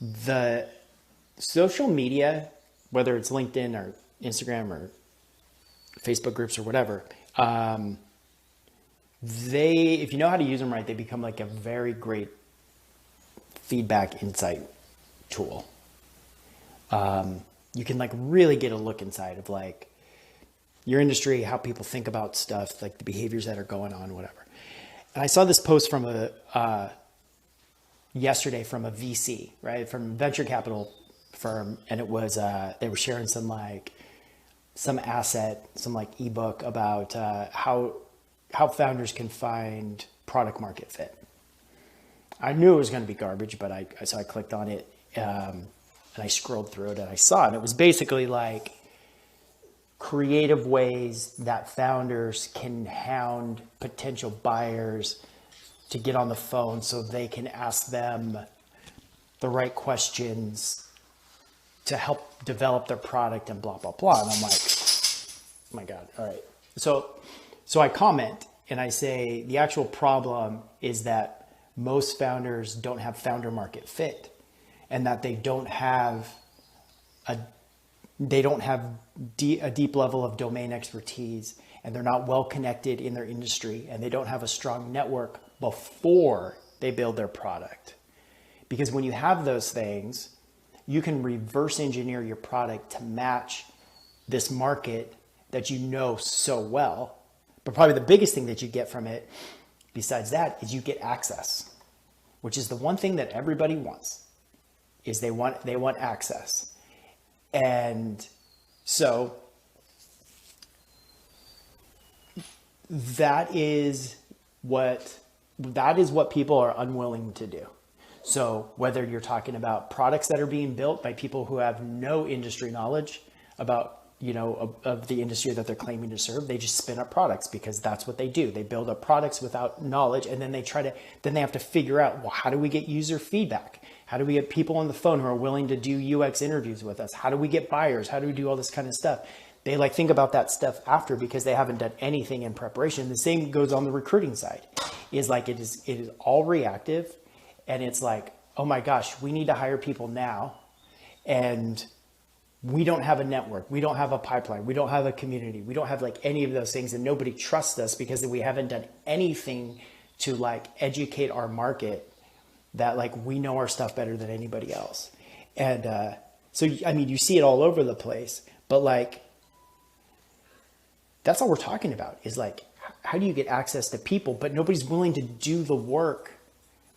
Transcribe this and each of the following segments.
the social media, whether it's LinkedIn or Instagram or Facebook groups or whatever, if you know how to use them right, they become like a very great feedback insight tool. You can like really get a look inside of like your industry, how people think about stuff, like the behaviors that are going on, whatever. And I saw this post from yesterday from a VC, right, from venture capital firm, and it was they were sharing some asset, some like ebook about how founders can find product market fit. I knew it was going to be garbage, but I clicked on it and I scrolled through it and I saw it. And it was basically like creative ways that founders can hound potential buyers to get on the phone so they can ask them the right questions to help develop their product and blah, blah, blah. And I'm like, oh my God, all right. So I comment and I say the actual problem is that most founders don't have founder market fit and that they don't have a deep level of domain expertise, and they're not well connected in their industry, and they don't have a strong network before they build their product. Because when you have those things, you can reverse engineer your product to match this market that you know so well. But probably the biggest thing that you get from it, besides that, is you get access, which is the one thing that everybody wants, is they want access. And so that is what people are unwilling to do. So whether you're talking about products that are being built by people who have no industry knowledge about, of the industry that they're claiming to serve, they just spin up products because that's what they do. They build up products without knowledge, and then they have to figure out, well, how do we get user feedback? How do we get people on the phone who are willing to do UX interviews with us? How do we get buyers? How do we do all this kind of stuff? They like think about that stuff after because they haven't done anything in preparation. The same goes on the recruiting side. Is like it is all reactive, and it's like, oh my gosh, we need to hire people now, and we don't have a network, we don't have a pipeline, we don't have a community, we don't have like any of those things, and nobody trusts us because we haven't done anything to like educate our market that like we know our stuff better than anybody else. And so I mean, you see it all over the place, but like that's all we're talking about is like, how do you get access to people? But nobody's willing to do the work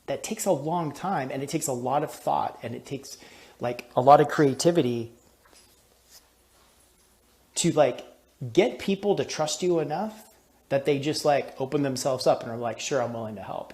that takes a long time, and it takes a lot of thought, and it takes like a lot of creativity to like get people to trust you enough that they just like open themselves up and are like, sure, I'm willing to help,